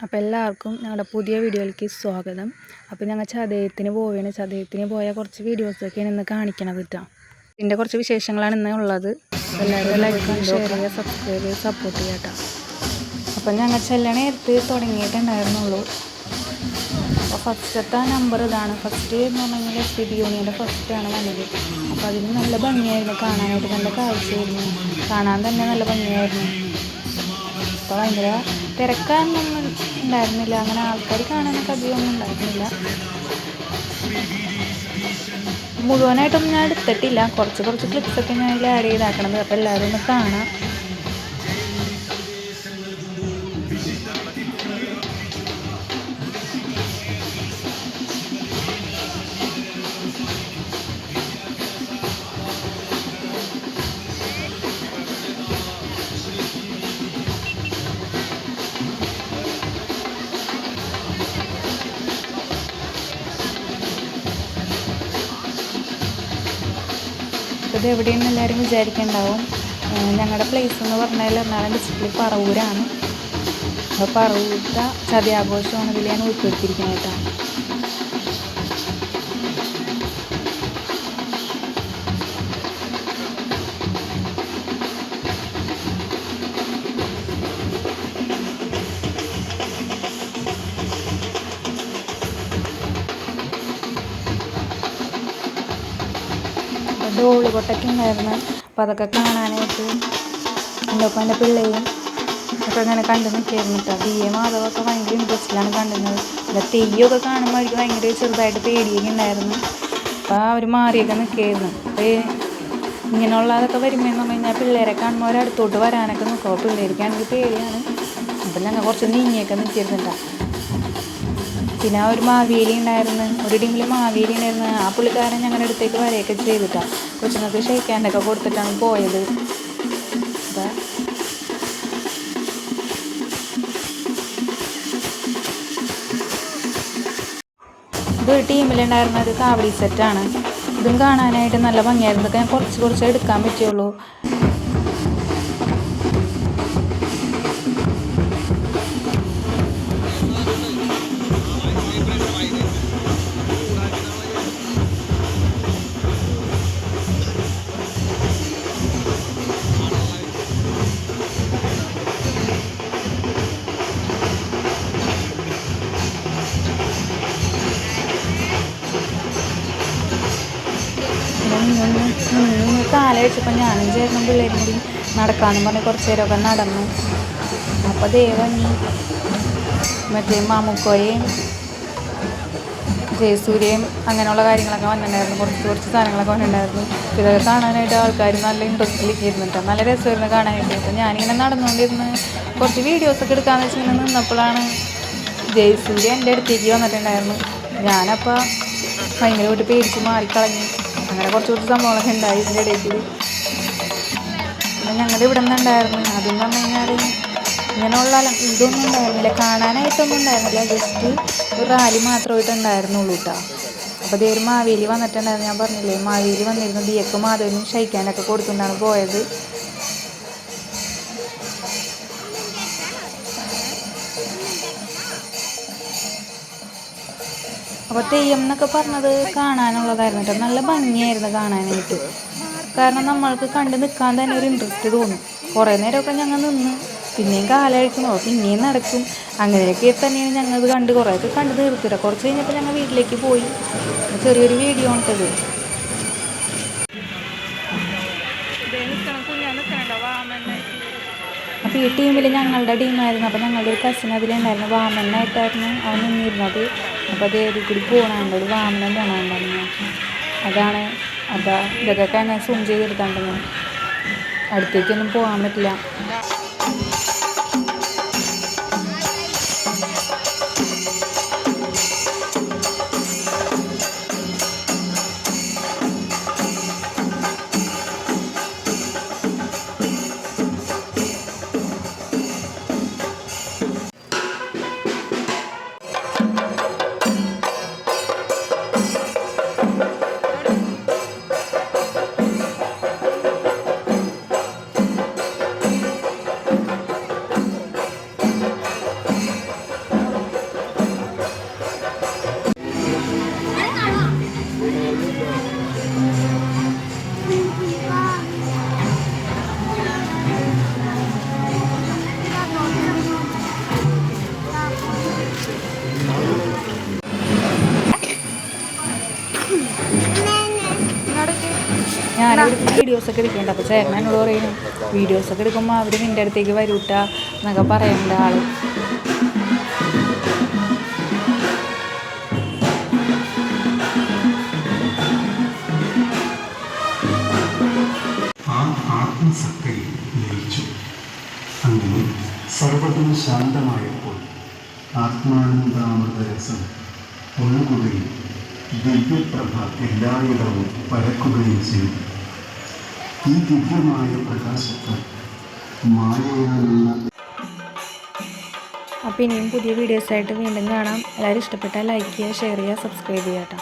അപ്പോൾ എല്ലാവർക്കും ഞങ്ങളുടെ പുതിയ വീഡിയോയിലേക്ക് സ്വാഗതം. അപ്പോൾ ഞങ്ങൾ ചതയത്തിന് പോവുകയാണ്. ചതയത്തിന് പോയ കുറച്ച് വീഡിയോസൊക്കെയാണ് ഇന്ന് കാണിക്കണത് കേട്ടോ. ഇതിൻ്റെ കുറച്ച് വിശേഷങ്ങളാണ് ഇന്ന് ഉള്ളത്. എല്ലാവരും ലൈക്ക് ചെയ്യുക, ഷെയർ ചെയ്യുക, സബ്സ്ക്രൈബ് ചെയ്യുക, സപ്പോർട്ട് ചെയ്യുക കേട്ടോ. അപ്പം ഞങ്ങൾ ചെല്ലണ നേരത്ത് തുടങ്ങിയിട്ടുണ്ടായിരുന്നുള്ളൂ. അപ്പോൾ ഫസ്റ്റത്തെ നമ്പർ ഇതാണ്. ഫസ്റ്റ് എന്ന് പറഞ്ഞു കഴിഞ്ഞാൽ SPB യൂണിയൻ്റെ ഫസ്റ്റാണ് വന്നത്. അപ്പോൾ അതിന് നല്ല ഭംഗിയായിരുന്നു കാണാനായിട്ട്, നല്ല കാഴ്ചയായിരുന്നു, കാണാൻ തന്നെ നല്ല ഭംഗിയായിരുന്നു. അപ്പോൾ ഭയങ്കര തിരക്കാനൊന്നും ഉണ്ടായിരുന്നില്ല, അങ്ങനെ ആൾക്കാർ കാണാനൊക്കെ അധികമൊന്നും ഉണ്ടായിരുന്നില്ല. മുഴുവനായിട്ടൊന്നും ഞാൻ എടുത്തിട്ടില്ല, കുറച്ച് ക്ലിപ്സൊക്കെ ഞാൻ ഇതിൽ ആഡ് ചെയ്താക്കണത്. അപ്പോൾ എല്ലാവരും ഒന്ന് കാണാം. ഇത് എവിടെയെന്ന് എല്ലാവരും വിചാരിക്കുന്നുണ്ടാവും. ഞങ്ങളുടെ പ്ലേസ് എന്ന് പറഞ്ഞാൽ എറണാകുളം ഡിസ്ട്രിക്റ്റിൽ പറവൂരാണ്. അപ്പോൾ പറവൂരത്തെ ചതയാഘോഷമാണ് ഇതിൽ ഞാൻ ഉൾപ്പെടുത്തിയിരിക്കുന്നത് കേട്ടോ. ഡോള് കൊട്ടൊക്കെ ഉണ്ടായിരുന്നു. അപ്പോൾ അതൊക്കെ കാണാനായിട്ട് എൻ്റെ ഒപ്പം എൻ്റെ പിള്ളേയും ഒക്കെ അങ്ങനെ കണ്ടു നിൽക്കായിരുന്നു കേട്ടോ. BA മാധവൊക്കെ ഭയങ്കര ഇൻട്രസ്റ്റിലാണ് കണ്ടുന്നത്. അല്ല തെയ്യമൊക്കെ കാണുമ്പോൾ എനിക്ക് ഭയങ്കര ചെറുതായിട്ട് പേടിയൊക്കെ ഉണ്ടായിരുന്നു. അപ്പോൾ അവർ മാറിയൊക്കെ നിൽക്കായിരുന്നു. അപ്പോൾ ഇങ്ങനെയുള്ളതൊക്കെ വരുമ്പോൾ എന്ന് പറഞ്ഞു കഴിഞ്ഞാൽ പിള്ളേരെ കാണുമ്പോൾ അവരടുത്തോട്ട് വരാനൊക്കെ നിൽക്കും. അപ്പോൾ പിള്ളേർക്കാണെങ്കിൽ പേടിയാണ്. അപ്പം ഞങ്ങൾ കുറച്ച് നീങ്ങിയൊക്കെ നിൽക്കിയിരുന്നുണ്ടോ. പിന്നെ ഒരു മാവേലി ഉണ്ടായിരുന്നു, ഒരു ടീമിൽ മാവേലി ഉണ്ടായിരുന്നു. ആ പുള്ളിക്കാരൻ ഞങ്ങളുടെ അടുത്തേക്ക് വരെയൊക്കെ ചെയ്തിട്ടാണ്. കൊച്ചുങ്ങൾക്ക് ക്ഷയിക്കാനൊക്കെ കൊടുത്തിട്ടാണ് പോയത്. ഇതൊരു ടീമിലുണ്ടായിരുന്നത് കാവടി സെറ്റാണ്. ഇതും കാണാനായിട്ട് നല്ല ഭംഗിയായിരുന്നു. ഇതൊക്കെ ഞാൻ കുറച്ച് എടുക്കാൻ പറ്റുള്ളൂ. കാല വെച്ചപ്പോൾ ഞാനും ചേർന്നും പിള്ളേരും കൂടി നടക്കാമെന്ന് പറഞ്ഞ് കുറച്ച് നേരമൊക്കെ നടന്നു. അപ്പോൾ ദേവനി മറ്റേ മാമുക്കോയും ജയസൂര്യയും അങ്ങനെയുള്ള കാര്യങ്ങളൊക്കെ വന്നിട്ടുണ്ടായിരുന്നു. കുറച്ച് സാധനങ്ങളൊക്കെ വന്നിട്ടുണ്ടായിരുന്നു. ഇതൊക്കെ കാണാനായിട്ട് ആൾക്കാർ നല്ല ഇൻട്രസ്റ്റിലിരിക്കുന്നുണ്ട്. നല്ല രസമായിരുന്നു കാണാനായിട്ട്. അപ്പോൾ ഞാനിങ്ങനെ നടന്നുകൊണ്ടിരുന്ന് കുറച്ച് വീഡിയോസൊക്കെ എടുക്കാമെന്ന് വെച്ച് ഇങ്ങനെ നിന്നപ്പോഴാണ് ജയസൂര്യ എൻ്റെ അടുത്തേക്ക് വന്നിട്ടുണ്ടായിരുന്നു. ഞാനപ്പോൾ ഭയങ്കരമായിട്ട് പേടിച്ച് മാറിക്കളഞ്ഞു. അങ്ങനെ കുറച്ച് സംഭവങ്ങളൊക്കെ ഉണ്ടായി ഇതിൻ്റെ ഇടയ്ക്ക്. പിന്നെ ഞങ്ങളുടെ ഇവിടെ നിന്നുണ്ടായിരുന്നു. അതെന്ന് പറഞ്ഞു കഴിഞ്ഞാൽ ഇങ്ങനെയുള്ള ഇതൊന്നും ഉണ്ടായിരുന്നില്ല, കാണാനായിട്ടൊന്നും ഉണ്ടായിരുന്നില്ല. ജസ്റ്റ് ഒരു റാലി മാത്രമായിട്ട് ഉണ്ടായിരുന്നുള്ളൂ കേട്ടോ. അപ്പോൾ അതേ ഒരു മാവേലി വന്നിട്ടുണ്ടായിരുന്നു. ഞാൻ പറഞ്ഞില്ലേ, മാവേലി വന്നിരുന്നു. ദിയക്ക് മാധവനും ക്ഷയിക്കാനൊക്കെ കൊടുത്തുകൊണ്ടാണ് പോയത്. അപ്പോൾ തെയ്യം എന്നൊക്കെ പറഞ്ഞത് കാണാനുള്ളതായിരുന്നു കേട്ടോ. നല്ല ഭംഗിയായിരുന്നു കാണാനായിട്ട്. കാരണം നമ്മൾക്ക് കണ്ട് നിൽക്കാൻ തന്നെ ഒരു ഇൻട്രസ്റ്റ് തോന്നും. കുറേ നേരമൊക്കെ ഞങ്ങൾ നിന്ന് പിന്നെയും കാലഴിക്കുമോ പിന്നെയും നടക്കും. അങ്ങനെയൊക്കെ തന്നെയാണ് ഞങ്ങൾ കുറേയൊക്കെ കണ്ട് തീർത്തിട്ട് കുറച്ച് കഴിഞ്ഞപ്പോൾ ഞങ്ങൾ വീട്ടിലേക്ക് പോയി. ചെറിയൊരു വീഡിയോ ഉണ്ടത്. അപ്പോൾ ഈ ടീമിൽ ഞങ്ങളുടെ ടീമായിരുന്നു. അപ്പോൾ ഞങ്ങളുടെ ഒരു കസിൻ അതിലുണ്ടായിരുന്നു. വാമനായിട്ടായിരുന്നു അവൻ നിന്നിരുന്നത്. അപ്പോൾ അത് ഏതിൽ കൂടി പോകണമുണ്ട്, ഒരു വാമനം പോകണമുണ്ടായിരുന്നു. അതാണ്. അപ്പോൾ ഇതൊക്കെ ഞാൻ സൂം ചെയ്തെടുത്താണ്ടെന്ന് അടുത്തേക്കൊന്നും പോകാൻ പറ്റില്ല. ഞാനിവിടെ വീഡിയോസൊക്കെ എടുക്കുന്നുണ്ട്. അപ്പോൾ ചേട്ടൻ എന്നോട് പറയുന്നു വീഡിയോസൊക്കെ എടുക്കുമ്പോൾ അവർ നിൻ്റെ അടുത്തേക്ക് വരൂട്ടാ എന്നൊക്കെ പറയേണ്ട ആൾ. ആ ആത്മസത്തയിൽ ലയിച്ചു. അങ്ങനെ സർവ്വതും ശാന്തമായപ്പോൾ ആത്മാനന്ദാമൃതരസം ഒഴുകുകയും ദിവ്യപ്രഭ എല്ലായിടവും പരക്കുകയും ചെയ്തു. ഈ ദിവ്യമായ പ്രകാശത്താൽ മായയാലുള്ള. അപ്പോൾ ഇനിയും പുതിയ വീഡിയോസായിട്ട് വീണ്ടും കാണാം. എല്ലാവരും ഇഷ്ടപ്പെട്ടാൽ ലൈക്ക് ചെയ്യുക, ഷെയർ ചെയ്യുക, സബ്സ്ക്രൈബ് ചെയ്യുക കേട്ടോ.